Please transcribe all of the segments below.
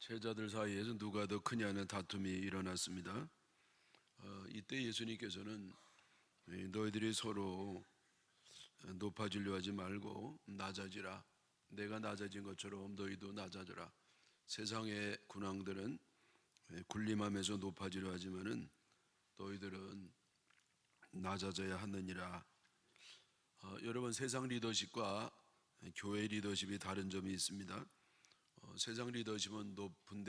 제자들 사이에서 누가 더 크냐는 다툼이 일어났습니다. 이때 예수님께서는 너희들이 서로 높아지려 하지 말고 낮아지라. 내가 낮아진 것처럼 너희도 낮아져라. 세상의 군왕들은 군림하면서 높아지려 하지만은 너희들은 낮아져야 하느니라. 여러분, 세상 리더십과 교회 리더십이 다른 점이 있습니다. 세상 리더십은 높은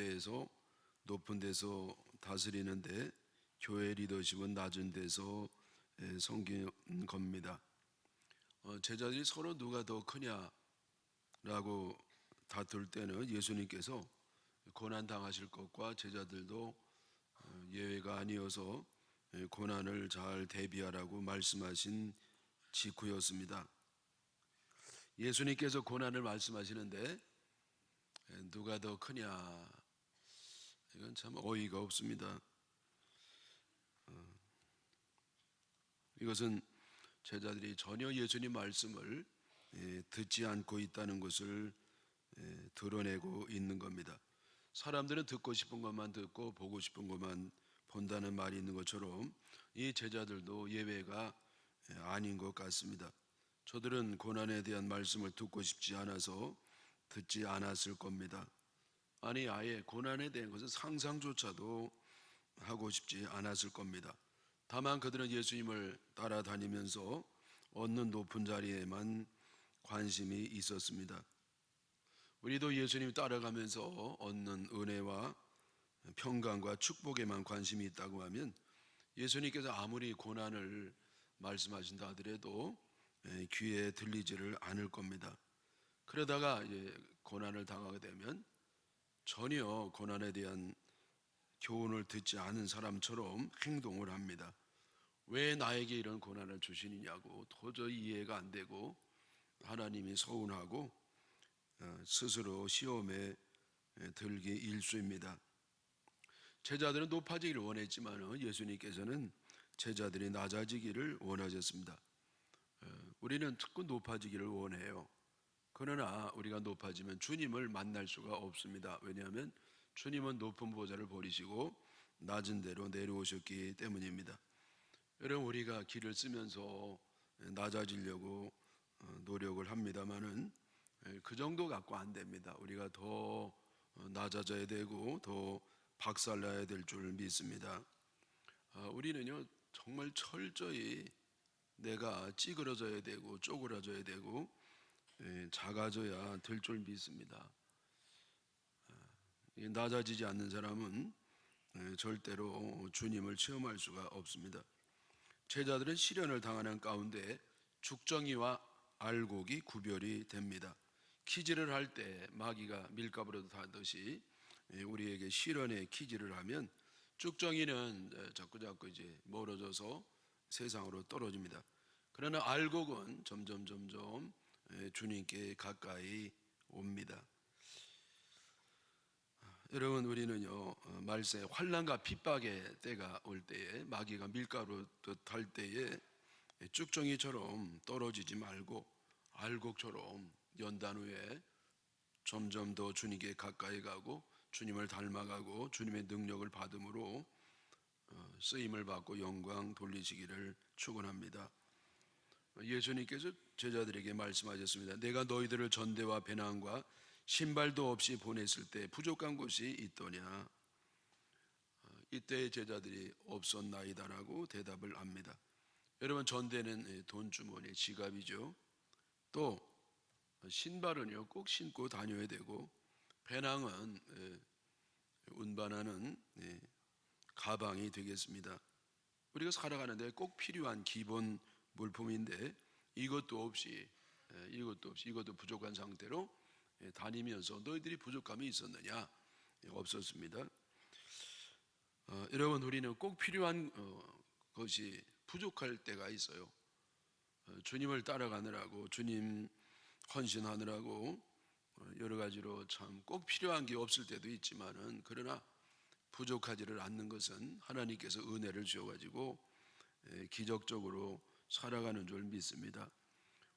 데서 다스리는데, 교회 리더십은 낮은 데서 섬기는 겁니다. 제자들이 서로 누가 더 크냐라고 다툴 때는 예수님께서 고난 당하실 것과 제자들도 예외가 아니어서 고난을 잘 대비하라고 말씀하신 직후였습니다. 예수님께서 고난을 말씀하시는데 누가 더 크냐, 이건 참 어이가 없습니다. 이것은 제자들이 전혀 예수님 말씀을 듣지 않고 있다는 것을 드러내고 있는 겁니다. 사람들은 듣고 싶은 것만 듣고 보고 싶은 것만 본다는 말이 있는 것처럼 이 제자들도 예외가 아닌 것 같습니다. 저들은 고난에 대한 말씀을 듣고 싶지 않아서 듣지 않았을 겁니다. 아니, 아예 고난에 대한 것은 상상조차도 하고 싶지 않았을 겁니다. 다만 그들은 예수님을 따라다니면서 얻는 높은 자리에만 관심이 있었습니다. 우리도 예수님 따라가면서 얻는 은혜와 평강과 축복에만 관심이 있다고 하면 예수님께서 아무리 고난을 말씀하신다 하더라도 귀에 들리지를 않을 겁니다. 그러다가 이제 고난을 당하게 되면 전혀 고난에 대한 교훈을 듣지 않은 사람처럼 행동을 합니다. 왜 나에게 이런 고난을 주시느냐고 도저히 이해가 안 되고 하나님이 서운하고 스스로 시험에 들기 일쑤입니다. 제자들은 높아지기를 원했지만 예수님께서는 제자들이 낮아지기를 원하셨습니다. 우리는 자꾸 높아지기를 원해요. 그러나 우리가 높아지면 주님을 만날 수가 없습니다. 왜냐하면 주님은 높은 보좌를 버리시고 낮은 데로 내려오셨기 때문입니다. 여러분, 우리가 길을 쓰면서 낮아지려고 노력을 합니다마는 그 정도 갖고 안 됩니다. 우리가 더 낮아져야 되고 더 박살나야 될 줄 믿습니다. 우리는요, 정말 철저히 내가 찌그러져야 되고 쪼그라져야 되고 작아져야 될 줄 믿습니다. 낮아지지 않는 사람은 절대로 주님을 체험할 수가 없습니다. 제자들은 시련을 당하는 가운데 죽정이와 알곡이 구별이 됩니다. 키질을 할 때 마귀가 밀가부로 하듯이 우리에게 시련의 키질을 하면 죽정이는 자꾸 이제 멀어져서 세상으로 떨어집니다. 그러나 알곡은 점점 주님께 가까이 옵니다. 여러분, 우리는요, 말세 환난과 핍박의 때가 올 때에 마귀가 밀가루 할 때에 쭉정이처럼 떨어지지 말고 알곡처럼 연단 후에 점점 더 주님께 가까이 가고 주님을 닮아가고 주님의 능력을 받음으로 쓰임을 받고 영광 돌리시기를 축원합니다. 예수님께서 제자들에게 말씀하셨습니다. 내가 너희들을 전대와 배낭과 신발도 없이 보냈을 때 부족한 곳이 있더냐. 이때 제자들이 없었나이다라고 대답을 합니다. 여러분, 전대는 돈주머니 지갑이죠. 또 신발은요 꼭 신고 다녀야 되고, 배낭은 운반하는 가방이 되겠습니다. 우리가 살아가는데 꼭 필요한 기본 물품인데 이것도 부족한 상태로 다니면서 너희들이 부족함이 있었느냐? 없었습니다. 여러분, 우리는 꼭 필요한 것이 부족할 때가 있어요. 주님을 따라가느라고, 주님 헌신하느라고 여러 가지로 참 꼭 필요한 게 없을 때도 있지만은, 그러나 부족하지를 않는 것은 하나님께서 은혜를 주셔가지고 기적적으로 살아가는 줄 믿습니다.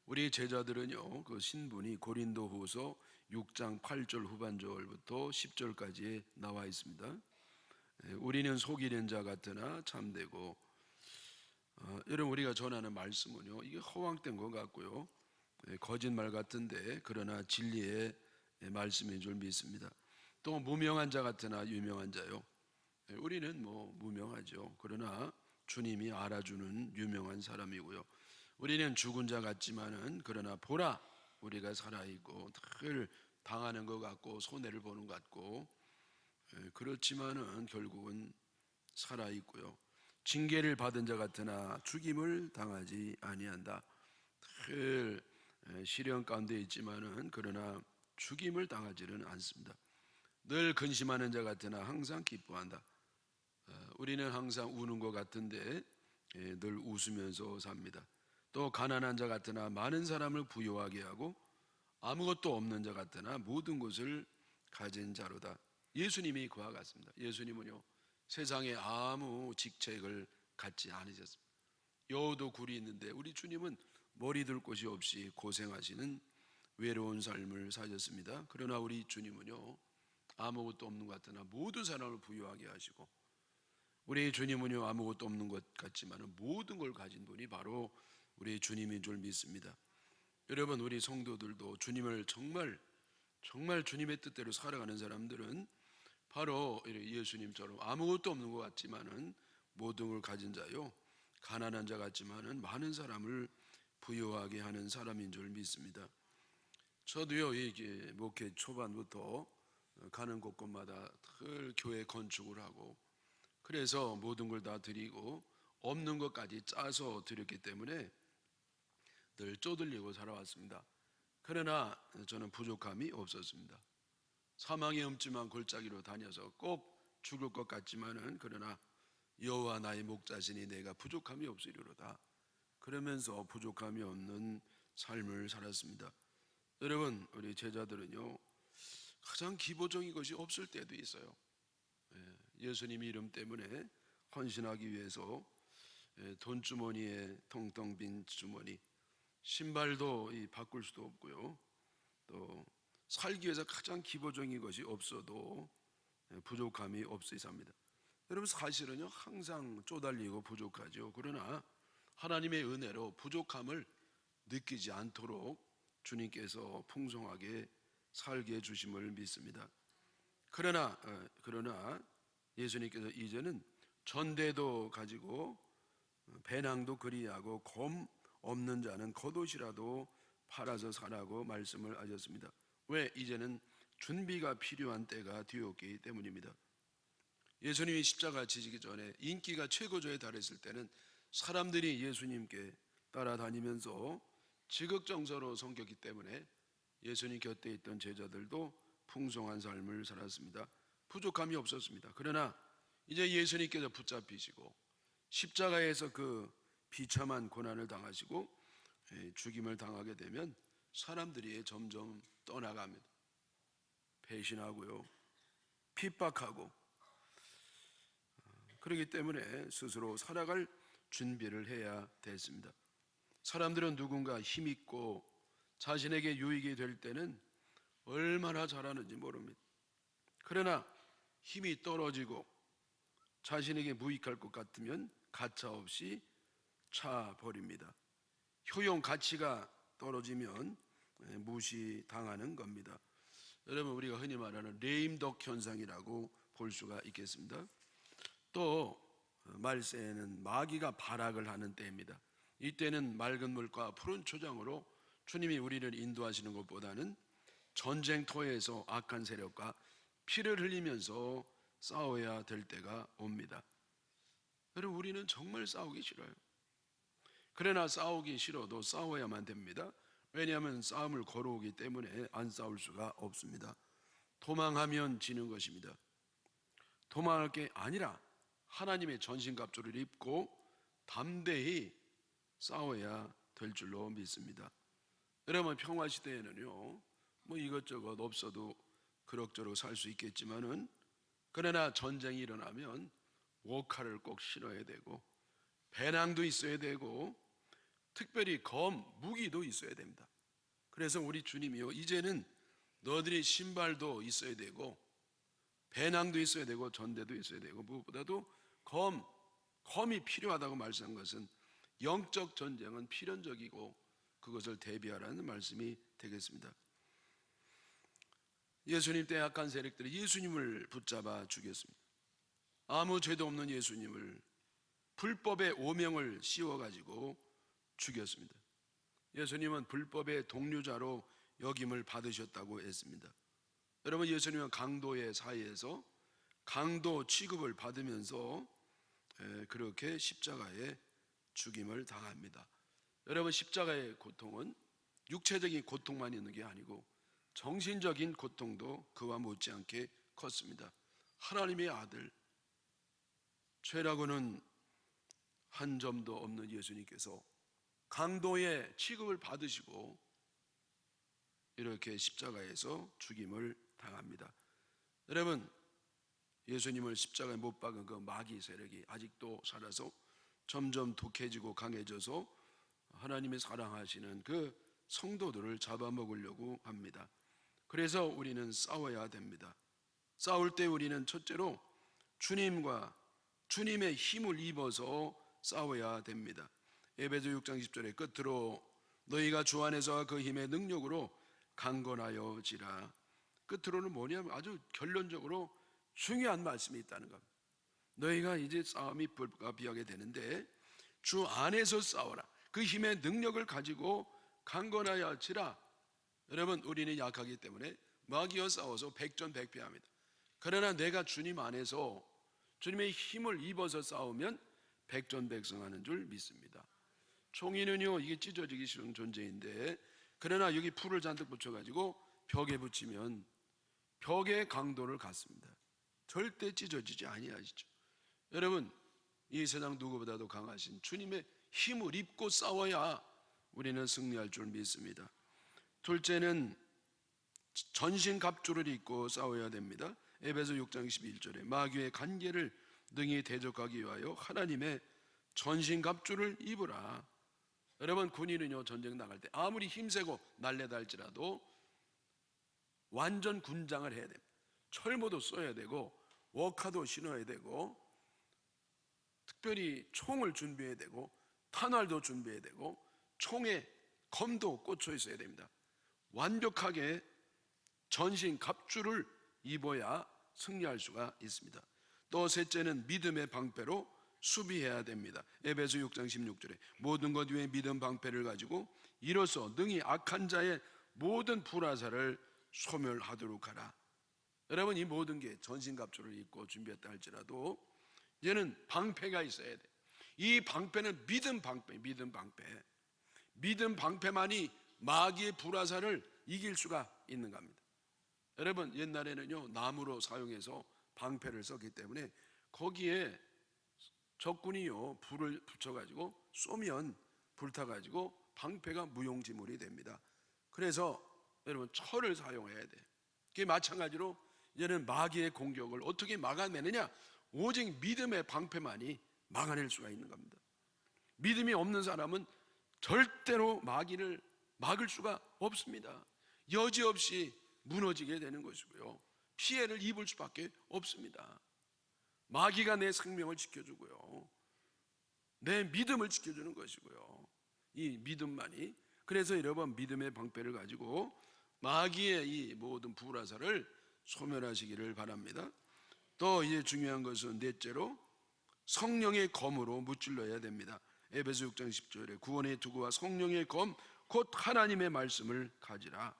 우리 제자들은요, 그 신분이 고린도후서 6장 8절 후반절부터 10절까지에 나와 있습니다. 우리는 속이는 자 같으나 참되고, 여러분 우리가 전하는 말씀은요, 이게 허황된 것 같고요, 거짓말 같은데 그러나 진리의 말씀인 줄 믿습니다. 또 무명한 자 같으나 유명한 자요, 우리는 무명하죠. 그러나 주님이 알아주는 유명한 사람이고요. 우리는 죽은 자 같지만은 그러나 보라, 우리가 살아있고 늘 당하는 것 같고 손해를 보는 것 같고, 그렇지만은 결국은 살아있고요. 징계를 받은 자 같으나 죽임을 당하지 아니한다. 늘 시련 가운데 있지만은 그러나 죽임을 당하지는 않습니다. 늘 근심하는 자 같으나 항상 기뻐한다. 우리는 항상 우는 것 같은데 늘 웃으면서 삽니다. 또 가난한 자 같으나 많은 사람을 부유하게 하고 아무것도 없는 자 같으나 모든 것을 가진 자로다. 예수님이 그와 같습니다. 예수님은요, 세상에 아무 직책을 갖지 않으셨습니다. 여우도 굴이 있는데 우리 주님은 머리 둘 곳이 없이 고생하시는 외로운 삶을 사셨습니다. 그러나 우리 주님은요, 아무것도 없는 것 같으나 모든 사람을 부유하게 하시고, 우리 주님은요, 아무것도 없는 것 같지만 모든 걸 가진 분이 바로 우리 주님인 줄 믿습니다. 여러분, 우리 성도들도 주님을 정말 주님의 뜻대로 살아가는 사람들은 바로 예수님처럼 아무것도 없는 것 같지만은 모든 걸 가진 자요, 가난한 자 같지만은 많은 사람을 부유하게 하는 사람인 줄 믿습니다. 저도요, 이게 목회 초반부터 가는 곳곳마다 늘 교회 건축을 하고, 그래서 모든 걸 다 드리고 없는 것까지 짜서 드렸기 때문에 늘 쪼들리고 살아왔습니다. 그러나 저는 부족함이 없었습니다. 사망의 음침한 골짜기로 다녀서 꼭 죽을 것 같지만은 그러나 여호와 나의 목자시니 내가 부족함이 없으리로다. 그러면서 부족함이 없는 삶을 살았습니다. 여러분, 우리 제자들은요, 가장 기본적인 것이 없을 때도 있어요. 예수님 이름 때문에 헌신하기 위해서 돈주머니에 텅텅 빈 주머니, 신발도 바꿀 수도 없고요, 또 살기 위해서 가장 기본적인 것이 없어도 부족함이 없이 삽니다. 여러분, 사실은요, 항상 쪼달리고 부족하죠. 그러나 하나님의 은혜로 부족함을 느끼지 않도록 주님께서 풍성하게 살게 해주심을 믿습니다. 그러나 예수님께서 이제는 전대도 가지고 배낭도 그리하고 검 없는 자는 겉옷이라도 팔아서 사라고 말씀을 하셨습니다. 왜? 이제는 준비가 필요한 때가 되었기 때문입니다. 예수님이 십자가 지시기 전에 인기가 최고조에 달했을 때는 사람들이 예수님께 따라다니면서 지극정서로 섬겼기 때문에 예수님 곁에 있던 제자들도 풍성한 삶을 살았습니다. 부족함이 없었습니다. 그러나 이제 예수님께서 붙잡히시고 십자가에서 그 비참한 고난을 당하시고 죽임을 당하게 되면 사람들이 점점 떠나갑니다. 배신하고요, 핍박하고, 그렇기 때문에 스스로 살아갈 준비를 해야 됐습니다. 사람들은 누군가 힘있고 자신에게 유익이 될 때는 얼마나 잘하는지 모릅니다. 그러나 힘이 떨어지고 자신에게 무익할 것 같으면 가차없이 차버립니다. 효용 가치가 떨어지면 무시당하는 겁니다. 여러분, 우리가 흔히 말하는 레임덕 현상이라고 볼 수가 있겠습니다. 또 말세에는 마귀가 발악을 하는 때입니다. 이때는 맑은 물과 푸른 초장으로 주님이 우리를 인도하시는 것보다는 전쟁터에서 악한 세력과 피를 흘리면서 싸워야 될 때가 옵니다. 여러분, 우리는 정말 싸우기 싫어요. 그러나 싸우기 싫어도 싸워야만 됩니다. 왜냐하면 싸움을 걸어오기 때문에 안 싸울 수가 없습니다. 도망하면 지는 것입니다. 도망할 게 아니라 하나님의 전신갑주를 입고 담대히 싸워야 될 줄로 믿습니다. 여러분, 평화시대에는요, 이것저것 없어도 그럭저럭 살 수 있겠지만은, 그러나 전쟁이 일어나면 워카를 꼭 실어야 되고 배낭도 있어야 되고 특별히 무기도 있어야 됩니다. 그래서 우리 주님이요, 이제는 너희들이 신발도 있어야 되고 배낭도 있어야 되고 전대도 있어야 되고 무엇보다도 검이 필요하다고 말씀한 것은 영적 전쟁은 필연적이고 그것을 대비하라는 말씀이 되겠습니다. 예수님 때 악한 세력들이 예수님을 붙잡아 죽였습니다. 아무 죄도 없는 예수님을 불법의 오명을 씌워가지고 죽였습니다. 예수님은 불법의 동류자로 여김을 받으셨다고 했습니다. 여러분, 예수님은 강도의 사이에서 강도 취급을 받으면서 그렇게 십자가에 죽임을 당합니다. 여러분, 십자가의 고통은 육체적인 고통만 있는 게 아니고 정신적인 고통도 그와 못지않게 컸습니다. 하나님의 아들, 죄라고는 한 점도 없는 예수님께서 강도의 취급을 받으시고 이렇게 십자가에서 죽임을 당합니다. 여러분, 예수님을 십자가에 못 박은 그 마귀 세력이 아직도 살아서 점점 독해지고 강해져서 하나님이 사랑하시는 그 성도들을 잡아먹으려고 합니다. 그래서 우리는 싸워야 됩니다. 싸울 때 우리는 첫째로 주님의 힘을 입어서 싸워야 됩니다. 에베소 6장 10절에 끝으로 너희가 주 안에서 그 힘의 능력으로 강건하여지라. 끝으로는 뭐냐면 아주 결론적으로 중요한 말씀이 있다는 겁니다. 너희가 이제 싸움이 불가피하게 되는데 주 안에서 싸워라. 그 힘의 능력을 가지고 강건하여지라. 여러분, 우리는 약하기 때문에 마귀와 싸워서 백전백패합니다. 그러나 내가 주님 안에서 주님의 힘을 입어서 싸우면 백전백승하는 줄 믿습니다. 총이는요, 이게 찢어지기 쉬운 존재인데, 그러나 여기 풀을 잔뜩 붙여가지고 벽에 붙이면 벽의 강도를 갖습니다. 절대 찢어지지 아니하시죠. 여러분, 이 세상 누구보다도 강하신 주님의 힘을 입고 싸워야 우리는 승리할 줄 믿습니다. 둘째는 전신갑주를 입고 싸워야 됩니다. 에베소 6장 21절에 마귀의 간계를 능히 대적하기 위하여 하나님의 전신갑주를 입으라. 여러분, 군인은요, 전쟁 나갈 때 아무리 힘세고 날래다 할지라도 완전 군장을 해야 됩니다. 철모도 써야 되고 워카도 신어야 되고 특별히 총을 준비해야 되고 탄알도 준비해야 되고 총에 검도 꽂혀 있어야 됩니다. 완벽하게 전신 갑주를 입어야 승리할 수가 있습니다. 또 셋째는 믿음의 방패로 수비해야 됩니다. 에베소 6장 16절에 모든 것 위에 믿음 방패를 가지고 이로써 능히 악한 자의 모든 불화살을 소멸하도록 하라. 여러분, 이 모든 게 전신갑주를 입고 준비했다 할지라도 얘는 방패가 있어야 돼. 이 방패는 믿음 방패. 믿음 방패만이 마귀의 불화살을 이길 수가 있는 겁니다. 여러분, 옛날에는요, 나무로 사용해서 방패를 썼기 때문에 거기에 적군이요, 불을 붙여가지고 쏘면 불타가지고 방패가 무용지물이 됩니다. 그래서 여러분, 철을 사용해야 돼. 그게 마찬가지로 이제는 마귀의 공격을 어떻게 막아내느냐? 오직 믿음의 방패만이 막아낼 수가 있는 겁니다. 믿음이 없는 사람은 절대로 마귀를 막을 수가 없습니다. 여지없이 무너지게 되는 것이고요, 피해를 입을 수밖에 없습니다. 마귀가 내 생명을 지켜주고요, 내 믿음을 지켜주는 것이고요, 이 믿음만이. 그래서 여러분, 믿음의 방패를 가지고 마귀의 이 모든 불화살을 소멸하시기를 바랍니다. 또 이제 중요한 것은 넷째로 성령의 검으로 무찔러야 됩니다. 에베소 6장 10절에 구원의 투구와 성령의 검 곧 하나님의 말씀을 가지라.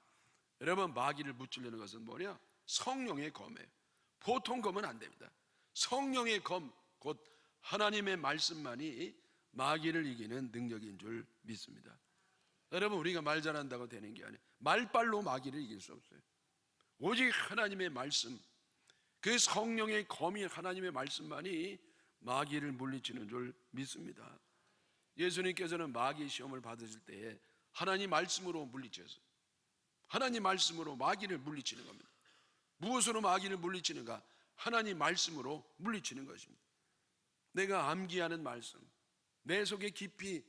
여러분, 마귀를 무찔르는 것은 뭐냐? 성령의 검이에요. 보통 검은 안 됩니다. 성령의 검 곧 하나님의 말씀만이 마귀를 이기는 능력인 줄 믿습니다. 여러분, 우리가 말 잘한다고 되는 게 아니에요. 말빨로 마귀를 이길 수 없어요. 오직 하나님의 말씀, 그 성령의 검이 하나님의 말씀만이 마귀를 물리치는 줄 믿습니다. 예수님께서는 마귀 시험을 받으실 때에 하나님 말씀으로 물리쳤어요. 하나님 말씀으로 마귀를 물리치는 겁니다. 무엇으로 마귀를 물리치는가? 하나님 말씀으로 물리치는 것입니다. 내가 암기하는 말씀, 내 속에 깊이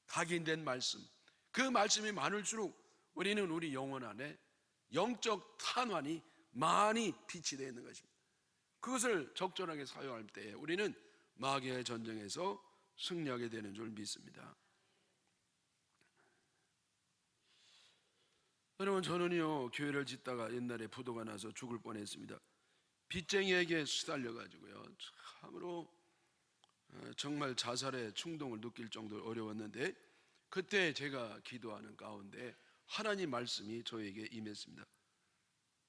각인된 말씀, 그 말씀이 많을수록 우리는 우리 영혼 안에 영적 탄환이 많이 비치되어 있는 것입니다. 그것을 적절하게 사용할 때 우리는 마귀의 전쟁에서 승리하게 되는 줄 믿습니다. 여러분, 저는요 교회를 짓다가 옛날에 부도가 나서 죽을 뻔했습니다. 빚쟁이에게 시달려가지고요 참으로 정말 자살의 충동을 느낄 정도로 어려웠는데, 그때 제가 기도하는 가운데 하나님 말씀이 저에게 임했습니다.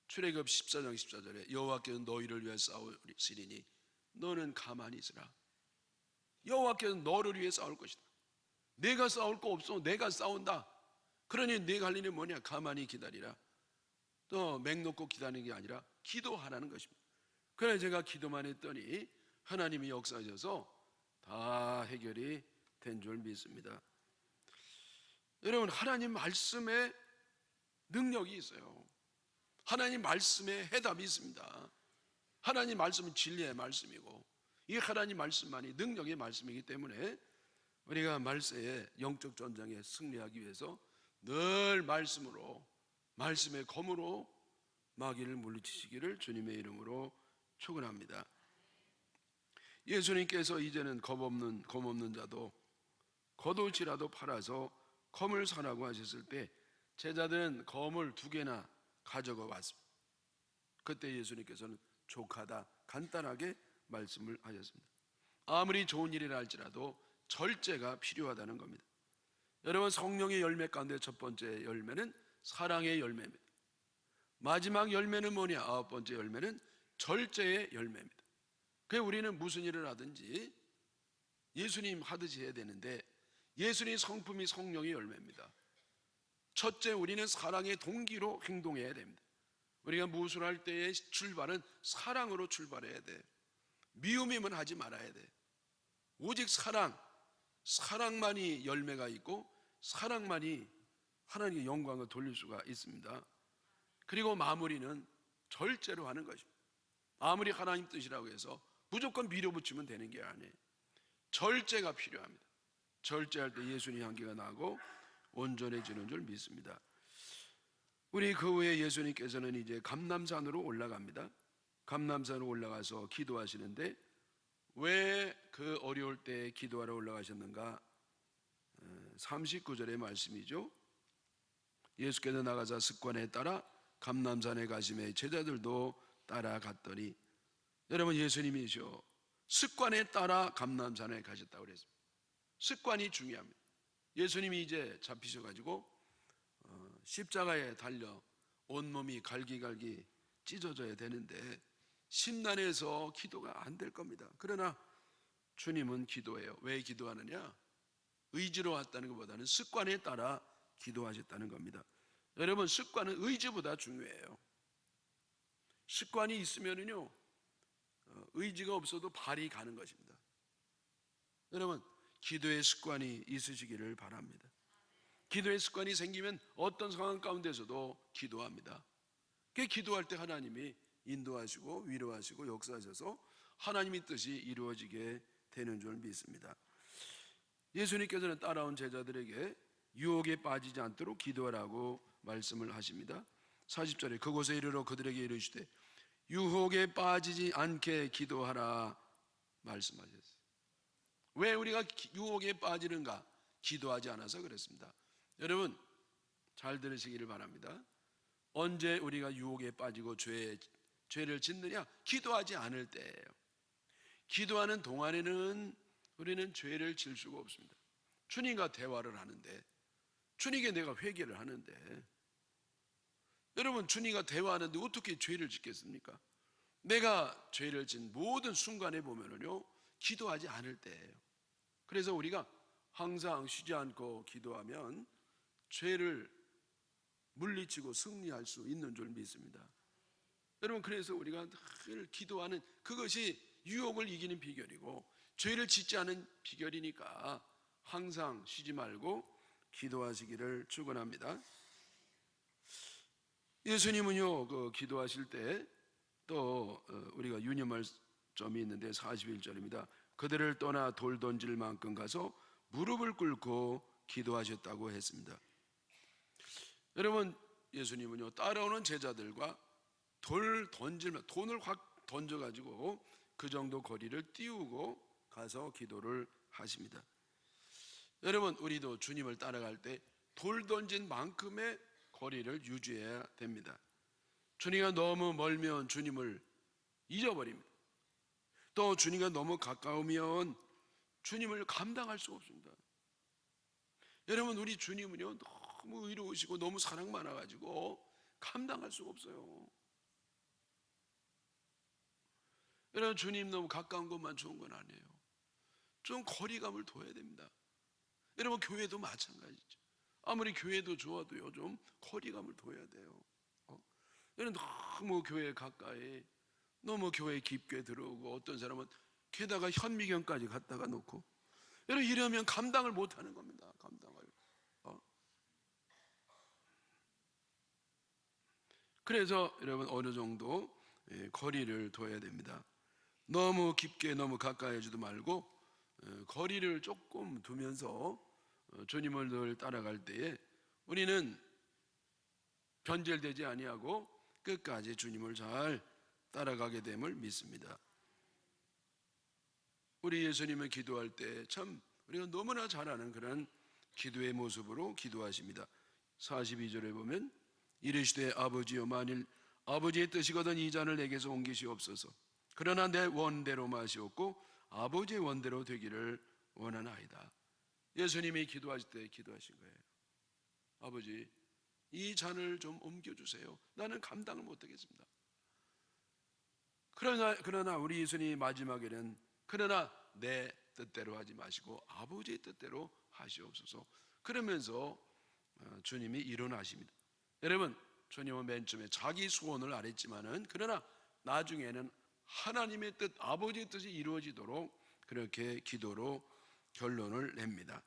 출애굽 14장 14절에 여호와께서 너희를 위해 싸우시리니 너는 가만히 있으라. 여호와께서 너를 위해 싸울 것이다. 내가 싸울 거 없어. 내가 싸운다. 그러니 네가 할 일이 뭐냐? 가만히 기다리라. 또 맹놓고 기다리는 게 아니라 기도하라는 것입니다. 그래서 제가 기도만 했더니 하나님이 역사하셔서 다 해결이 된 줄 믿습니다. 여러분, 하나님 말씀에 능력이 있어요. 하나님 말씀에 해답이 있습니다. 하나님 말씀은 진리의 말씀이고 이 하나님 말씀만이 능력의 말씀이기 때문에 우리가 말세에 영적 전쟁에 승리하기 위해서 늘 말씀으로, 말씀의 검으로 마귀를 물리치시기를 주님의 이름으로 축원합니다. 예수님께서 이제는 검 없는 자도 겉옷이라도 팔아서 검을 사라고 하셨을 때 제자들은 검을 2개나 가져가 왔습니다. 그때 예수님께서는 족하다, 간단하게 말씀을 하셨습니다. 아무리 좋은 일이라 할지라도 절제가 필요하다는 겁니다. 여러분, 성령의 열매 가운데 첫 번째 열매는 사랑의 열매입니다. 마지막 열매는 뭐냐? 9번째 열매는 절제의 열매입니다. 그래서 우리는 무슨 일을 하든지 예수님 하듯이 해야 되는데, 예수님 성품이 성령의 열매입니다. 첫째, 우리는 사랑의 동기로 행동해야 됩니다. 우리가 무엇을 할 때의 출발은 사랑으로 출발해야 돼. 미움이면 하지 말아야 돼. 오직 사랑만이 열매가 있고 사랑만이 하나님의 영광을 돌릴 수가 있습니다. 그리고 마무리는 절제로 하는 것입니다. 아무리 하나님 뜻이라고 해서 무조건 밀어붙이면 되는 게 아니에요. 절제가 필요합니다. 절제할 때 예수님 향기가 나고 온전해지는 줄 믿습니다. 우리 그 후에 예수님께서는 이제 감람산으로 올라갑니다. 감람산으로 올라가서 기도하시는데, 왜 그 어려울 때 기도하러 올라가셨는가? 39절의 말씀이죠. 예수께서 나가사 습관에 따라 감람산에 가시매 제자들도 따라갔더니, 여러분, 예수님이죠 습관에 따라 감람산에 가셨다고 그랬습니다. 습관이 중요합니다. 예수님이 이제 잡히셔가지고 십자가에 달려 온몸이 갈기갈기 찢어져야 되는데 심란해서 기도가 안 될 겁니다. 그러나 주님은 기도해요. 왜 기도하느냐? 의지로 왔다는 것보다는 습관에 따라 기도하셨다는 겁니다. 여러분, 습관은 의지보다 중요해요. 습관이 있으면은요 의지가 없어도 발이 가는 것입니다. 여러분, 기도의 습관이 있으시기를 바랍니다. 기도의 습관이 생기면 어떤 상황 가운데서도 기도합니다. 그 기도할 때 하나님이 인도하시고 위로하시고 역사하셔서 하나님의 뜻이 이루어지게 되는 줄 믿습니다. 예수님께서는 따라온 제자들에게 유혹에 빠지지 않도록 기도하라고 말씀을 하십니다. 40절에 그곳에 이르러 그들에게 이르시되 유혹에 빠지지 않게 기도하라 말씀하셨어요. 왜 우리가 유혹에 빠지는가? 기도하지 않아서 그렇습니다. 여러분, 잘 들으시기를 바랍니다. 언제 우리가 유혹에 빠지고 죄를 짓느냐? 기도하지 않을 때예요. 기도하는 동안에는 우리는 죄를 질 수가 없습니다. 주님과 대화를 하는데, 주님께 내가 회개를 하는데, 여러분, 주님과 대화하는데 어떻게 죄를 짓겠습니까? 내가 죄를 진 모든 순간에 보면은요 기도하지 않을 때예요. 그래서 우리가 항상 쉬지 않고 기도하면 죄를 물리치고 승리할 수 있는 줄 믿습니다. 여러분, 그래서 우리가 늘 기도하는 그것이 유혹을 이기는 비결이고 죄를 짓지 않은 비결이니까 항상 쉬지 말고 기도하시기를 축원합니다. 예수님은요 그 기도하실 때 또 우리가 유념할 점이 있는데 41절입니다. 그들을 떠나 돌 던질 만큼 가서 무릎을 꿇고 기도하셨다고 했습니다. 여러분, 예수님은요 따라오는 제자들과 돈을 확 던져가지고 그 정도 거리를 띄우고 가서 기도를 하십니다. 여러분, 우리도 주님을 따라갈 때 돌 던진 만큼의 거리를 유지해야 됩니다. 주님과 너무 멀면 주님을 잊어버립니다. 또 주님과 너무 가까우면 주님을 감당할 수 없습니다. 여러분, 우리 주님은요 너무 의로우시고 너무 사랑 많아가지고 감당할 수가 없어요. 여러분, 주님 너무 가까운 것만 좋은 건 아니에요. 좀 거리감을 둬야 됩니다. 여러분, 교회도 마찬가지죠. 아무리 교회도 좋아도요 좀 거리감을 둬야 돼요. 여러분, 너무 교회 가까이 너무 교회 깊게 들어오고 어떤 사람은 게다가 현미경까지 갖다가 놓고 여러분 이러면 감당을 못하는 겁니다. 감당을. 그래서 여러분 어느 정도 거리를 둬야 됩니다. 너무 깊게 너무 가까이 하지도 말고 거리를 조금 두면서 주님을 늘 따라갈 때에 우리는 변질되지 아니하고 끝까지 주님을 잘 따라가게 됨을 믿습니다. 우리 예수님은 기도할 때 참 우리가 너무나 잘 아는 그런 기도의 모습으로 기도하십니다. 42절에 보면 이르시되 아버지여 만일 아버지의 뜻이거든 이 잔을 내게서 옮기시옵소서. 그러나 내 원대로 마시옵고 아버지의 원대로 되기를 원하나이다. 예수님이 기도하실 때 기도하신 거예요. 아버지, 이 잔을 좀 옮겨주세요. 나는 감당을 못하겠습니다. 그러나 우리 예수님이 마지막에는 그러나 내 뜻대로 하지 마시고 아버지의 뜻대로 하시옵소서. 그러면서 주님이 일어나십니다. 여러분, 주님은 맨 처음에 자기 소원을 안 했지만은 그러나 나중에는 하나님의 뜻, 아버지의 뜻이 이루어지도록 그렇게 기도로 결론을 냅니다.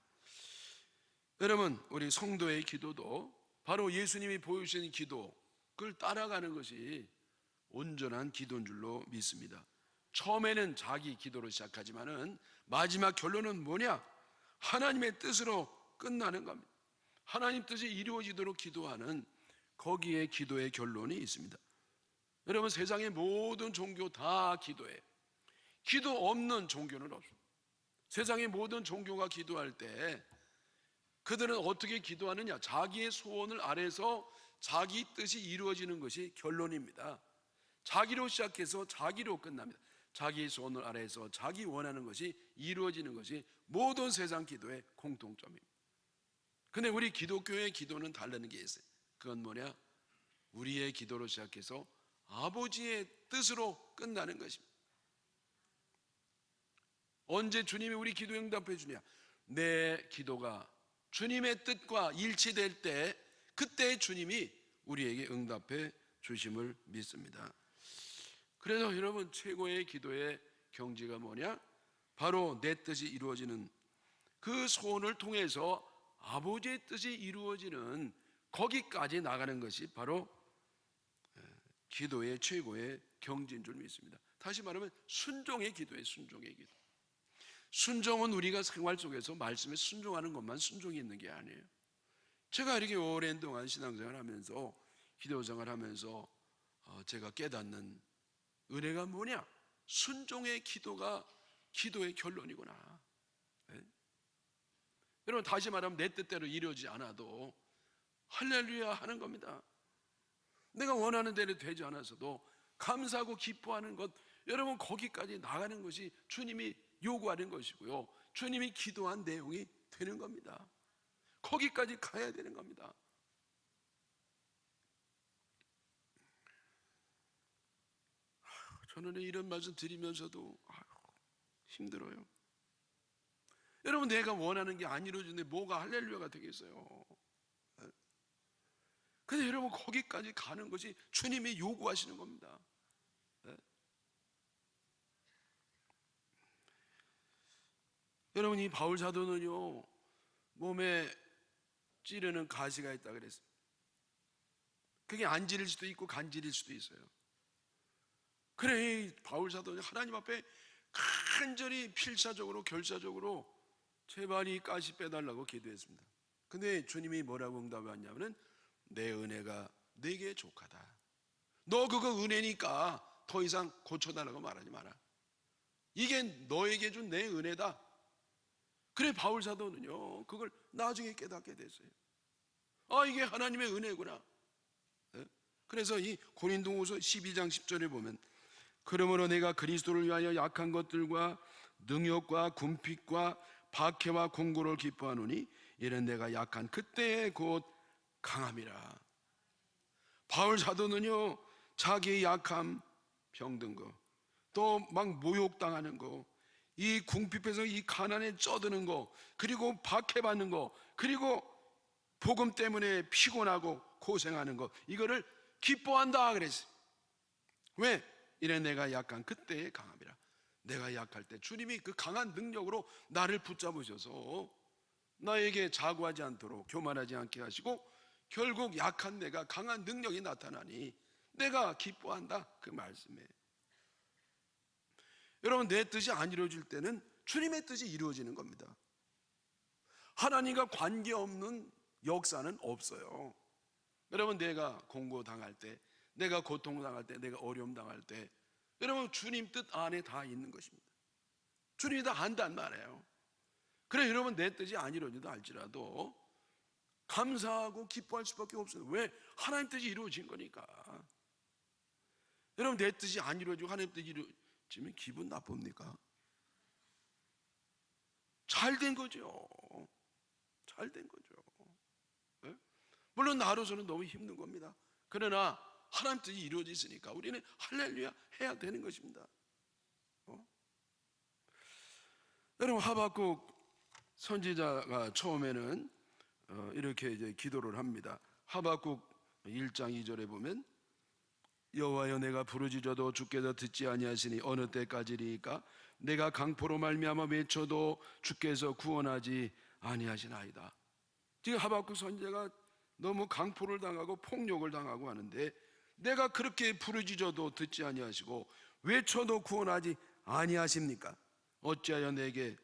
여러분, 우리 성도의 기도도 바로 예수님이 보여주신 기도, 그걸 따라가는 것이 온전한 기도인 줄로 믿습니다. 처음에는 자기 기도로 시작하지만은 마지막 결론은 뭐냐? 하나님의 뜻으로 끝나는 겁니다. 하나님 뜻이 이루어지도록 기도하는 거기에 기도의 결론이 있습니다. 여러분, 세상의 모든 종교 다 기도해요. 기도 없는 종교는 없습니다. 세상의 모든 종교가 기도할 때 그들은 어떻게 기도하느냐? 자기의 소원을 아래서 자기 뜻이 이루어지는 것이 결론입니다. 자기로 시작해서 자기로 끝납니다. 자기 소원을 아래서 자기 원하는 것이 이루어지는 것이 모든 세상 기도의 공통점입니다. 근데 우리 기독교의 기도는 다른 게 있어요. 그건 뭐냐? 우리의 기도로 시작해서 아버지의 뜻으로 끝나는 것입니다. 언제 주님이 우리 기도에 응답해 주냐? 내 기도가 주님의 뜻과 일치될 때 그때 주님이 우리에게 응답해 주심을 믿습니다. 그래서 여러분, 최고의 기도의 경지가 뭐냐? 바로 내 뜻이 이루어지는 그 소원을 통해서 아버지의 뜻이 이루어지는 거기까지 나가는 것이 바로 기도의 최고의 경지인 줄 믿습니다. 다시 말하면 순종의 기도예요. 순종의 기도. 순종은 우리가 생활 속에서 말씀에 순종하는 것만 순종이 있는 게 아니에요. 제가 이렇게 오랜 동안 신앙생활 하면서 기도생활 하면서 제가 깨닫는 은혜가 뭐냐? 순종의 기도가 기도의 결론이구나. 네? 여러분, 다시 말하면 내 뜻대로 이루어지지 않아도 할렐루야 하는 겁니다. 내가 원하는 대로 되지 않아서도 감사하고 기뻐하는 것, 여러분 거기까지 나가는 것이 주님이 요구하는 것이고요, 주님이 기도한 내용이 되는 겁니다. 거기까지 가야 되는 겁니다. 저는 이런 말씀 드리면서도 힘들어요. 여러분, 내가 원하는 게 안 이루어지는데 뭐가 할렐루야가 되겠어요? 근데 여러분, 거기까지 가는 것이 주님이 요구하시는 겁니다. 여러분, 이 바울 사도는요 몸에 찌르는 가시가 있다 그랬어요. 그게 안질일 수도 있고 간질일 수도 있어요. 그래, 이 바울 사도는 하나님 앞에 간절히 필사적으로 결사적으로 제발 이 가시 빼달라고 기도했습니다. 근데 주님이 뭐라고 응답하냐면은 내 은혜가 네게 족하다. 너 그거 은혜니까 더 이상 고쳐달라고 말하지 마라. 이게 너에게 준 내 은혜다. 그래 바울 사도는요 그걸 나중에 깨닫게 됐어요. 아, 이게 하나님의 은혜구나. 그래서 이 고린도후서 12장 10절에 보면, 그러므로 내가 그리스도를 위하여 약한 것들과 능욕과 궁핍과 박해와 공고를 기뻐하노니 이는 내가 약한 그때의 곧 강함이라. 바울 사도는요 자기의 약함, 병든 거, 또 막 모욕당하는 거, 이 궁핍에서 이 가난에 쩌드는 거, 그리고 박해받는 거, 그리고 복음 때문에 피곤하고 고생하는 거, 이거를 기뻐한다 그랬어요. 왜? 이래 내가 약한 그때의 강함이라. 내가 약할 때 주님이 그 강한 능력으로 나를 붙잡으셔서 나에게 자고하지 않도록 교만하지 않게 하시고 결국 약한 내가 강한 능력이 나타나니 내가 기뻐한다, 그 말씀에. 여러분, 내 뜻이 안 이루어질 때는 주님의 뜻이 이루어지는 겁니다. 하나님과 관계없는 역사는 없어요. 여러분, 내가 공고당할 때, 내가 고통당할 때, 내가 어려움 당할 때, 여러분 주님 뜻 안에 다 있는 것입니다. 주님이 다 안단 말이에요. 그래, 여러분 내 뜻이 안 이루어지다 할지라도 감사하고 기뻐할 수밖에 없어요. 왜? 하나님 뜻이 이루어진 거니까. 여러분, 내 뜻이 안 이루어지고 하나님 뜻이 이루어지면 기분 나쁩니까? 잘된 거죠. 잘된 거죠. 네? 물론 나로서는 너무 힘든 겁니다. 그러나 하나님 뜻이 이루어져 있으니까 우리는 할렐루야 해야 되는 것입니다. 여러분, 하박국 선지자가 처음에는 이렇게 이제 기도를 합니다. 하박국 1장 2절에 보면, 여호와여, 내가 부르짖어도 주께서 듣지 아니하시니 어느 때까지리까? 내가 강포로 말미암아 외쳐도 주께서 구원하지 아니하시나이다. 지금 하박국 선지자가 너무 강포를 당하고 폭력을 당하고 하는데, 내가 그렇게 부르짖어도 듣지 아니하시고 외쳐도 구원하지 아니하십니까? 어찌하여 내게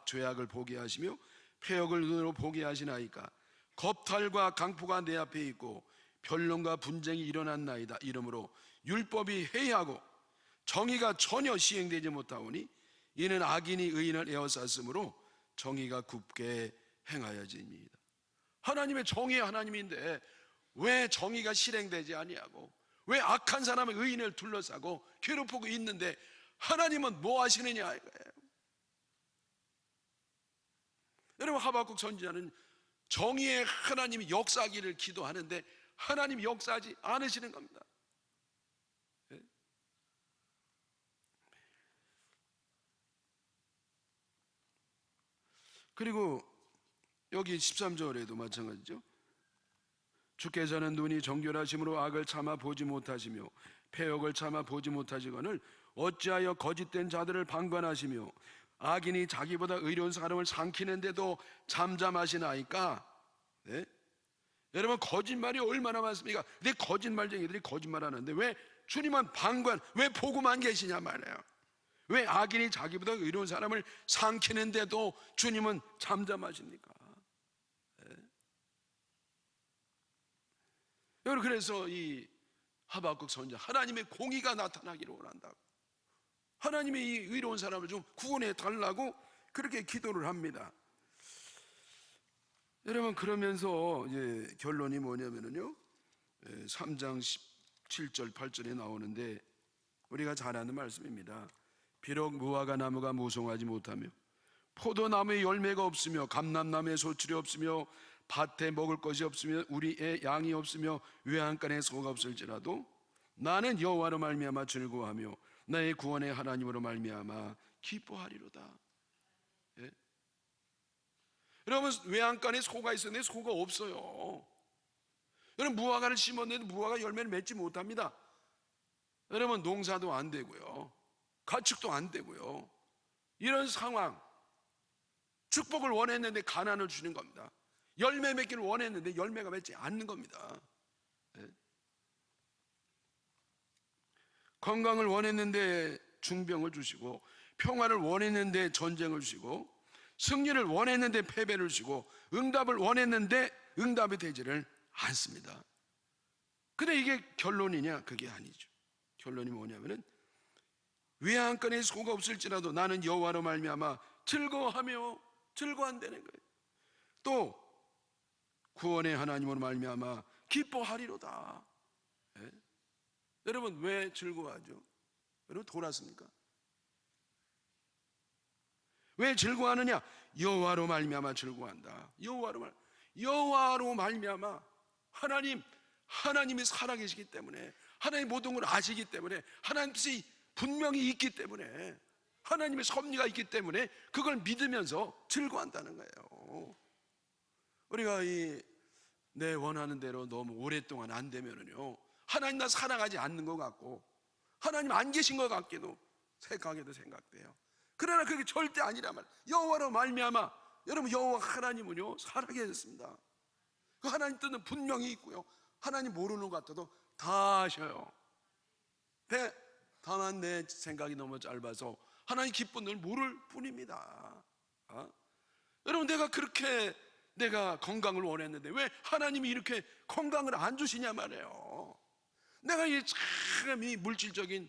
죄악을 보게 하시며 패역을 눈으로 보게 하시나이까? 겁탈과 강포가 내 앞에 있고 변론과 분쟁이 일어났나이다. 이러므로 율법이 해이하고 정의가 전혀 시행되지 못하오니 이는 악인이 의인을 에워쌌으므로 정의가 굽게 행하여집니다. 하나님의 정의의 하나님인데 왜 정의가 실행되지 아니하고 왜 악한 사람의 의인을 둘러싸고 괴롭히고 있는데 하나님은 뭐 하시느냐 이거예요. 여러분, 하박국 선지자는 정의의 하나님이 역사하기를 기도하는데 하나님이 역사하지 않으시는 겁니다. 네? 그리고 여기 13절에도 마찬가지죠. 주께서는 눈이 정결하심으로 악을 참아 보지 못하시며 패역을 참아 보지 못하시거늘 어찌하여 거짓된 자들을 방관하시며 악인이 자기보다 의로운 사람을 삼키는데도 잠잠하시나이까? 네? 여러분, 거짓말이 얼마나 많습니까? 근데 거짓말쟁이들이 거짓말하는데 왜 주님은 방관, 왜 보고만 계시냐 말이에요. 왜 악인이 자기보다 의로운 사람을 삼키는데도 주님은 잠잠하십니까? 네? 여러분, 그래서 이 하박국 선지자, 하나님의 공의가 나타나기를 원한다고, 하나님의 이 의로운 사람을 좀 구원해 달라고 그렇게 기도를 합니다. 여러분, 그러면서 이제 결론이 뭐냐면요, 3장 17절 8절에 나오는데 우리가 잘 아는 말씀입니다. 비록 무화과 나무가 무성하지 못하며 포도나무에 열매가 없으며 감람나무에 소출이 없으며 밭에 먹을 것이 없으며 우리의 양이 없으며 외양간에 소가 없을지라도 나는 여호와로 말미암아 즐거워하며 나의 구원의 하나님으로 말미암아 기뻐하리로다. 예? 여러분, 외양간에 소가 있었는데 소가 없어요. 여러분, 무화과를 심었는데 무화과 열매를 맺지 못합니다. 여러분, 농사도 안 되고요, 가축도 안 되고요. 이런 상황, 축복을 원했는데 가난을 주는 겁니다. 열매 맺기를 원했는데 열매가 맺지 않는 겁니다. 네? 건강을 원했는데 중병을 주시고 평화를 원했는데 전쟁을 주시고 승리를 원했는데 패배를 주시고 응답을 원했는데 응답이 되지를 않습니다. 근데 이게 결론이냐? 그게 아니죠. 결론이 뭐냐면은 외양간에 소가 없을지라도 나는 여호와로 말미암아 즐거워하며 즐거워한다는 거예요. 또 구원의 하나님으로 말미암아 기뻐하리로다. 예? 여러분 왜 즐거워하죠? 여러분 돌았습니까? 왜 즐거워하느냐? 여호와로 말미암아 즐거워한다. 여호와로 말미암아 하나님이 살아계시기 때문에, 하나님 모든 걸 아시기 때문에, 하나님 뜻이 분명히 있기 때문에, 하나님의 섭리가 있기 때문에 그걸 믿으면서 즐거워한다는 거예요. 우리가 내 원하는 대로 너무 오랫동안 안 되면은요, 하나님 나 사랑하지 않는 것 같고 하나님 안 계신 것 같기도 생각돼요. 그러나 그게 절대 아니란 말이에요. 여호와로 말미암아, 여러분 여호와 하나님은요 살아계셨습니다. 그 하나님 뜻은 분명히 있고요, 하나님 모르는 것 같아도 다 아셔요. 다만 내 생각이 너무 짧아서 하나님 기쁜 늘 모를 뿐입니다. 여러분 내가 건강을 원했는데 왜 하나님이 이렇게 건강을 안 주시냐 말이에요. 내가 이 물질적인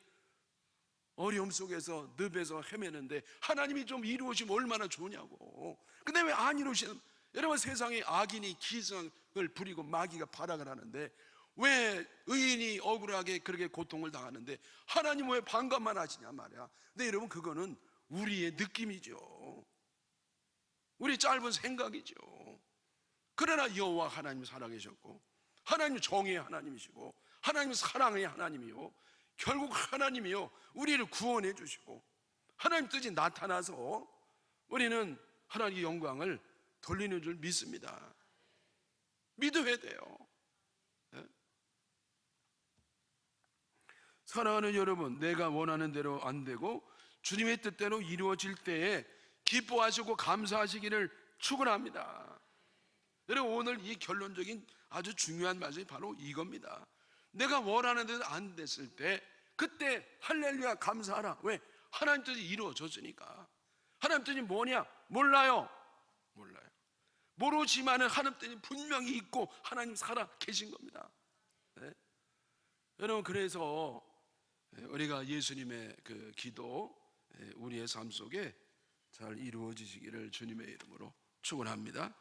어려움 속에서 늪에서 헤매는데 하나님이 좀 이루어지면 얼마나 좋냐고. 근데 왜 안 이루시는? 여러분 세상에 악인이 기승을 부리고 마귀가 발악을 하는데 왜 의인이 억울하게 그렇게 고통을 당하는데 하나님 왜 반감만 하시냐 말이야. 근데 여러분 그거는 우리의 느낌이죠. 우리 짧은 생각이죠. 그러나 여호와 하나님 살아계셨고, 하나님 정의의 하나님이시고, 하나님 사랑의 하나님이요, 결국 하나님이요 우리를 구원해 주시고 하나님 뜻이 나타나서 우리는 하나님의 영광을 돌리는 줄 믿습니다. 믿어야 돼요. 네? 사랑하는 여러분, 내가 원하는 대로 안 되고 주님의 뜻대로 이루어질 때에 기뻐하시고 감사하시기를 축원합니다. 여러분 오늘 이 결론적인 아주 중요한 말씀이 바로 이겁니다. 내가 원하는 대로 안 됐을 때 그때 할렐루야 감사하라. 왜? 하나님 뜻이 이루어졌으니까. 하나님 뜻이 뭐냐? 몰라요. 모르지만은 하나님 뜻이 분명히 있고 하나님 살아 계신 겁니다. 네? 여러분 그래서 우리가 예수님의 그 기도 우리의 삶 속에 잘 이루어지시기를 주님의 이름으로 축원합니다.